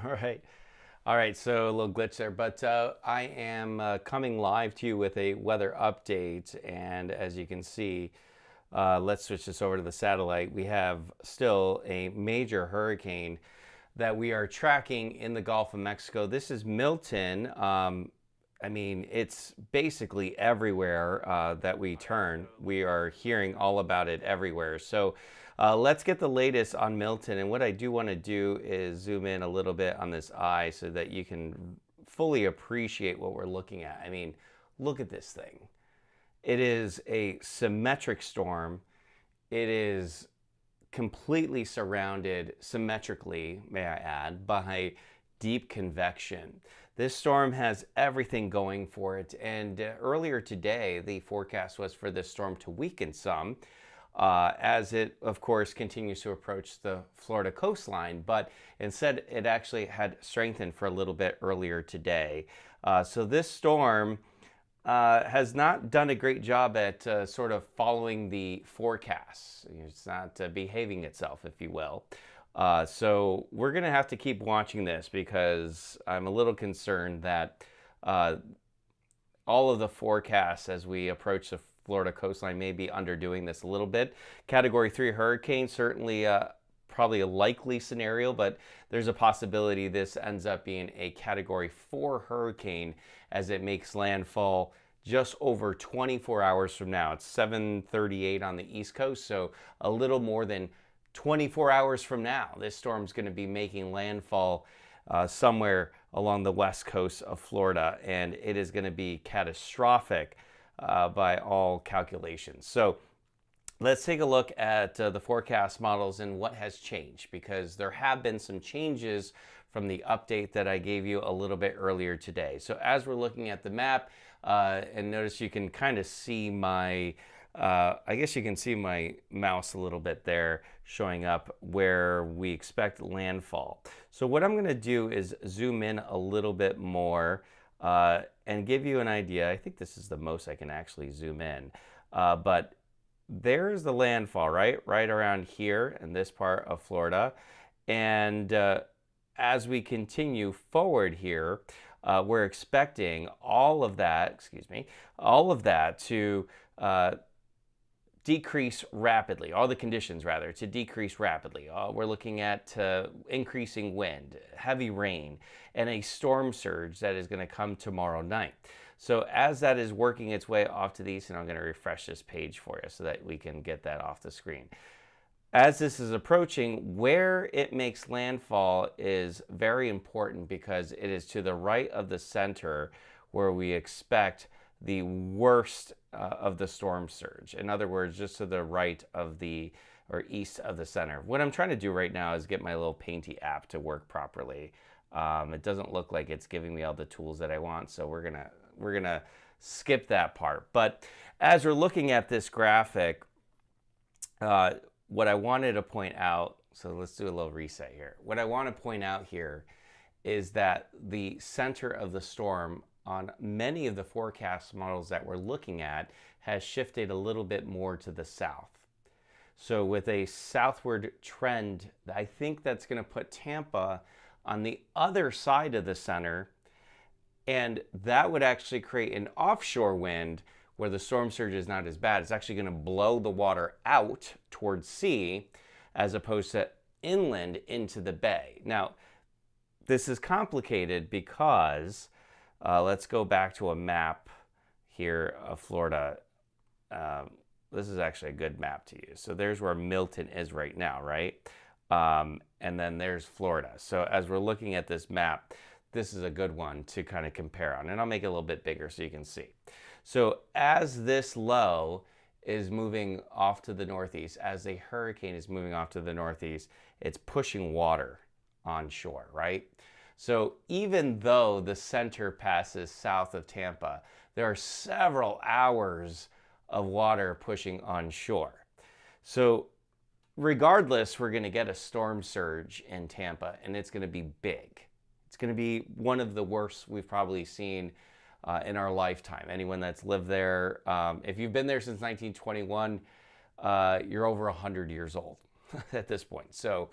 All right. All right, so a little glitch there, but I am coming live to you with a weather update. And as you can see, let's switch this over to the satellite. We have still a major hurricane that we are tracking in the Gulf of Mexico. This is Milton. I mean, it's basically everywhere that we turn. We are hearing all about it everywhere. So let's get the latest on Milton. And what I do want to do is zoom in a little bit on this eye so that you can fully appreciate what we're looking at. I mean, look at this thing. It is a symmetric storm. It is completely surrounded symmetrically, may I add, by deep convection. This storm has everything going for it, and earlier today the forecast was for this storm to weaken some as it of course continues to approach the Florida coastline, but instead it actually had strengthened for a little bit earlier today. So this storm has not done a great job at sort of following the forecasts. It's not behaving itself, if you will. So we're going to have to keep watching this because I'm a little concerned that all of the forecasts as we approach the Florida coastline may be underdoing this a little bit. Category 3 hurricane, certainly probably a likely scenario, but there's a possibility this ends up being a Category 4 hurricane as it makes landfall just over 24 hours from now. It's 7:38 on the East Coast, so a little more than 24 hours from now, this storm's going to be making landfall somewhere along the west coast of Florida, and it is going to be catastrophic by all calculations. So let's take a look at the forecast models and what has changed, because there have been some changes from the update that I gave you a little bit earlier today. So as we're looking at the map, and notice you can kind of see my I guess you can see my mouse a little bit there showing up where we expect landfall. So what I'm going to do is zoom in a little bit more and give you an idea. I think this is the most I can actually zoom in. But there's the landfall, right around here in this part of Florida. And as we continue forward here, we're expecting all of that to decrease rapidly, all the conditions rather, to decrease rapidly. We're looking at increasing wind, heavy rain, and a storm surge that is going to come tomorrow night. So as that is working its way off to the east, and I'm going to refresh this page for you so that we can get that off the screen. As this is approaching, where it makes landfall is very important because it is to the right of the center where we expect the worst of the storm surge. In other words, just to the right of the, or east of the center. What I'm trying to do right now is get my little Painty app to work properly. It doesn't look like it's giving me all the tools that I want, so we're gonna skip that part. But as we're looking at this graphic, what I wanted to point out, so let's do a little reset here. What I want to point out here is that the center of the storm on many of the forecast models that we're looking at has shifted a little bit more to the south. So with a southward trend, I think that's going to put Tampa on the other side of the center, and that would actually create an offshore wind where the storm surge is not as bad. It's actually going to blow the water out towards sea as opposed to inland into the bay. Now, this is complicated because let's go back to a map here of Florida. This is actually a good map to use. So there's where Milton is right now, right? And then there's Florida. So as we're looking at this map, this is a good one to kind of compare on. And I'll make it a little bit bigger so you can see. So as this low is moving off to the northeast, as a hurricane is moving off to the northeast, it's pushing water onshore, right? So even though the center passes south of Tampa, there are several hours of water pushing onshore. So regardless, we're going to get a storm surge in Tampa, and it's going to be big. It's going to be one of the worst we've probably seen in our lifetime. Anyone that's lived there, if you've been there since 1921, you're over 100 years old at this point. So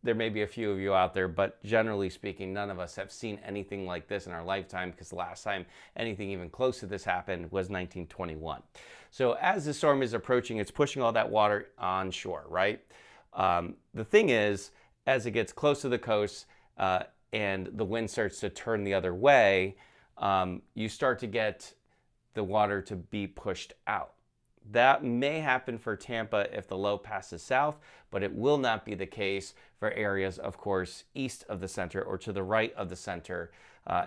there may be a few of you out there, but generally speaking, none of us have seen anything like this in our lifetime, because the last time anything even close to this happened was 1921. So as the storm is approaching, it's pushing all that water onshore, right? The thing is, as it gets close to the coast and the wind starts to turn the other way, you start to get the water to be pushed out. That may happen for Tampa if the low passes south, but it will not be the case for areas, of course, east of the center or to the right of the center.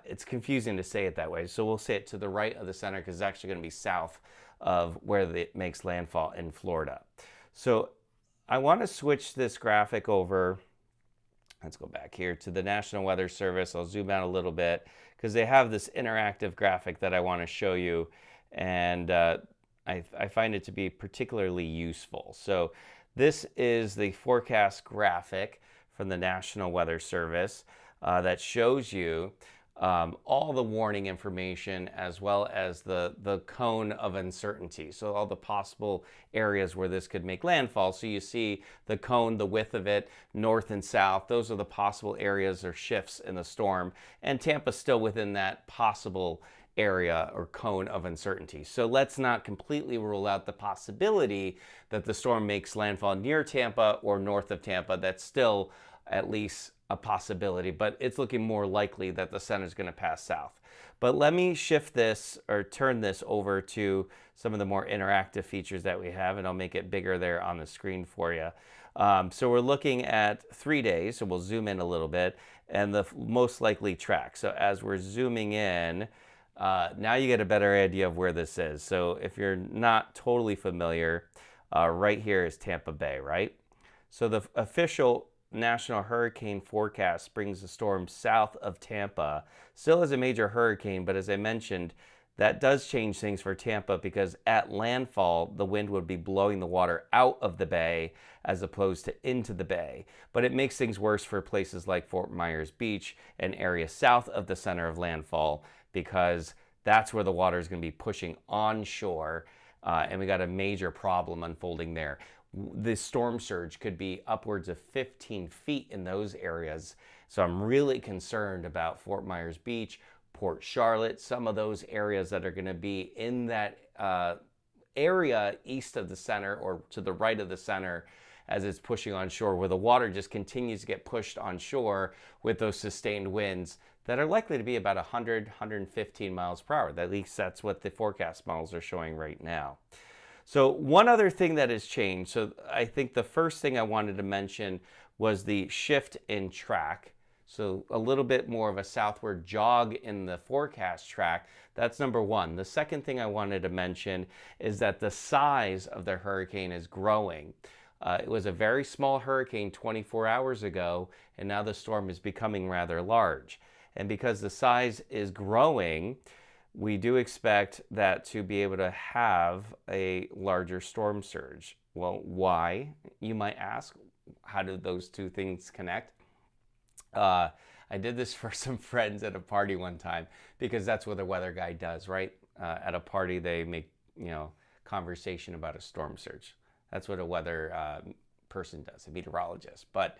It's confusing to say it that way, so we'll say it to the right of the center because it's actually going to be south of where it makes landfall in Florida. So I want to switch this graphic over. Let's go back here to the National Weather Service. I'll zoom out a little bit because they have this interactive graphic that I want to show you, and I find it to be particularly useful. So this is the forecast graphic from the National Weather Service that shows you all the warning information as well as the cone of uncertainty. So all the possible areas where this could make landfall. So you see the cone, the width of it, north and south. Those are the possible areas or shifts in the storm. And Tampa's still within that possible area or cone of uncertainty. So let's not completely rule out the possibility that the storm makes landfall near Tampa or north of Tampa. That's still at least a possibility, but it's looking more likely that the center is going to pass south. But let me shift this or turn this over to some of the more interactive features that we have, and I'll make it bigger there on the screen for you. So we're looking at 3 days, so we'll zoom in a little bit, and the most likely track. So as we're zooming in, now you get a better idea of where this is. So if you're not totally familiar, right here is Tampa Bay, right? So the official National Hurricane Forecast brings the storm south of Tampa, still as a major hurricane, but as I mentioned, that does change things for Tampa because at landfall, the wind would be blowing the water out of the bay as opposed to into the bay. But it makes things worse for places like Fort Myers Beach, an area south of the center of landfall, because that's where the water is going to be pushing onshore, and we got a major problem unfolding there. The storm surge could be upwards of 15 feet in those areas. So I'm really concerned about Fort Myers Beach, Port Charlotte, some of those areas that are going to be in that area east of the center or to the right of the center as it's pushing onshore, where the water just continues to get pushed onshore with those sustained winds that are likely to be about 100, 115 miles per hour. At least that's what the forecast models are showing right now. So one other thing that has changed, so I think the first thing I wanted to mention was the shift in track. So a little bit more of a southward jog in the forecast track. That's number one. The second thing I wanted to mention is that the size of the hurricane is growing. It was a very small hurricane 24 hours ago, and now the storm is becoming rather large. And because the size is growing, we do expect that to be able to have a larger storm surge. Well, why, you might ask? How do those two things connect? I did this for some friends at a party one time because that's what the weather guy does, right? At a party, they make, conversation about a storm surge. That's what a weather person does, a meteorologist. But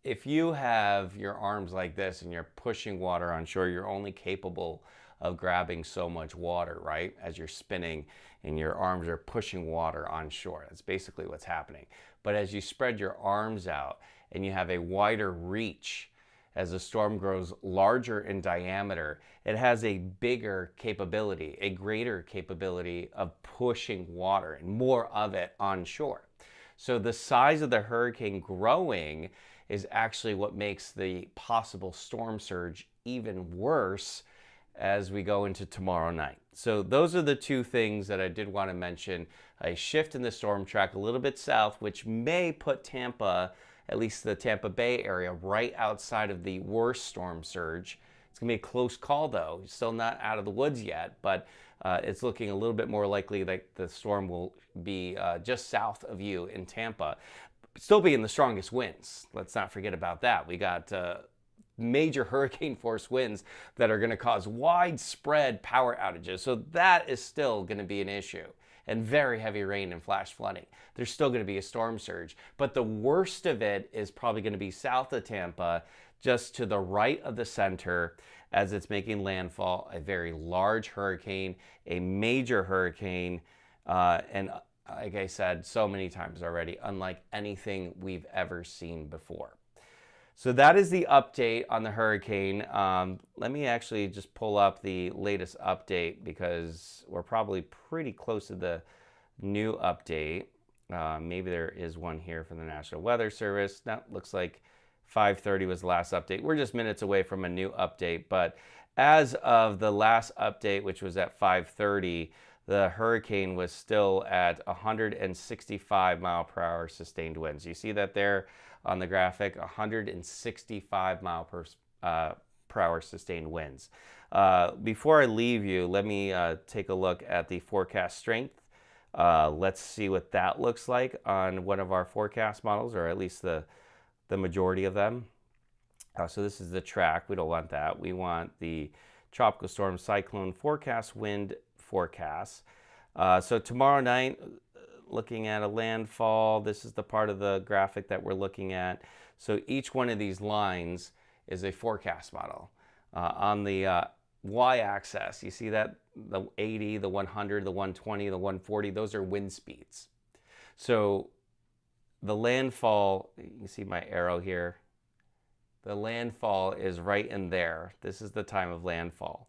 if you have your arms like this and you're pushing water on shore, you're only capable of grabbing so much water, right? As you're spinning and your arms are pushing water on shore. That's basically what's happening. But as you spread your arms out and you have a wider reach, as the storm grows larger in diameter, it has a bigger capability, a greater capability of pushing water and more of it onshore. So the size of the hurricane growing is actually what makes the possible storm surge even worse as we go into tomorrow night. So those are the two things that I did want to mention. A shift in the storm track a little bit south, which may put Tampa, at least the Tampa Bay area, right outside of the worst storm surge. It's going to be a close call, though. It's still not out of the woods yet, but it's looking a little bit more likely that the storm will be just south of you in Tampa. Still being the strongest winds. Let's not forget about that. We got major hurricane force winds that are going to cause widespread power outages. So that is still going to be an issue. and very heavy rain and flash flooding. There's still going to be a storm surge, but the worst of it is probably going to be south of Tampa, just to the right of the center, as it's making landfall, a very large hurricane, a major hurricane, and like I said so many times already, unlike anything we've ever seen before. So that is the update on the hurricane. Let me actually just pull up the latest update, because we're probably pretty close to the new update. Maybe there is one here from the National Weather Service. That looks like 5:30 was the last update. We're just minutes away from a new update, but as of the last update, which was at 5:30, the hurricane was still at 165 mile per hour sustained winds. You see that there on the graphic, 165 mile per hour sustained winds. Before I leave you, let me take a look at the forecast strength. Let's see what that looks like on one of our forecast models, or at least the majority of them. So this is the track. We don't want that. We want the tropical storm cyclone forecast wind forecast. So tomorrow night, looking at a landfall, this is the part of the graphic that we're looking at. So each one of these lines is a forecast model. On the y-axis, you see that the 80, the 100, the 120, the 140, those are wind speeds. So the landfall, you see my arrow here, the landfall is right in there. This is the time of landfall.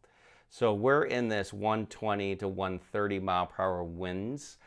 So we're in this 120 to 130 mile per hour winds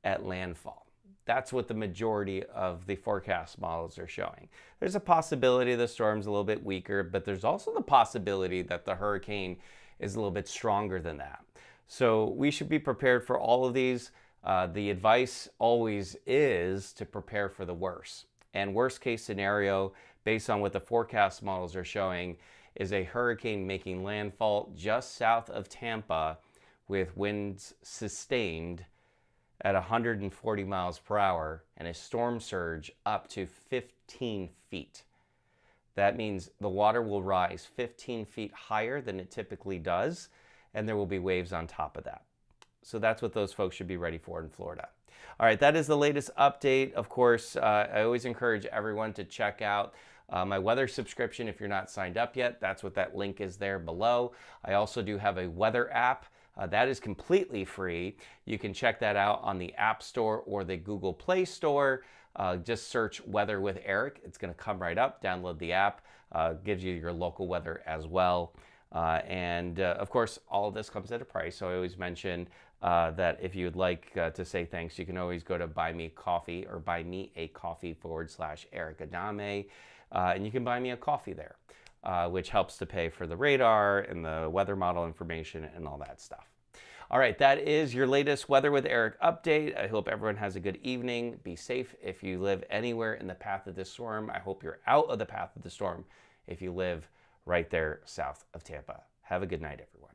at landfall. That's what the majority of the forecast models are showing. There's a possibility the storm's a little bit weaker, but there's also the possibility that the hurricane is a little bit stronger than that. So we should be prepared for all of these. The advice always is to prepare for the worst. And worst case scenario, based on what the forecast models are showing, is a hurricane making landfall just south of Tampa with winds sustained at 140 miles per hour and a storm surge up to 15 feet. That means the water will rise 15 feet higher than it typically does, and there will be waves on top of that. So that's what those folks should be ready for in Florida. All right, that is the latest update. Of course, I always encourage everyone to check out my weather subscription if you're not signed up yet. That's what that link is there below. I also do have a weather app. That is completely free. You can check that out on the App Store or the Google Play Store. Just search Weather with Eric. It's going to come right up. Download the app. Gives you your local weather as well. Of course, all of this comes at a price. So I always mention that if you would like to say thanks, you can always go to Buy Me Coffee or buymeacoffee.com/Eric Adame. And you can buy me a coffee there, which helps to pay for the radar and the weather model information and all that stuff. All right, that is your latest Weather with Eric update. I hope everyone has a good evening. Be safe if you live anywhere in the path of this storm. I hope you're out of the path of the storm if you live right there south of Tampa. Have a good night, everyone.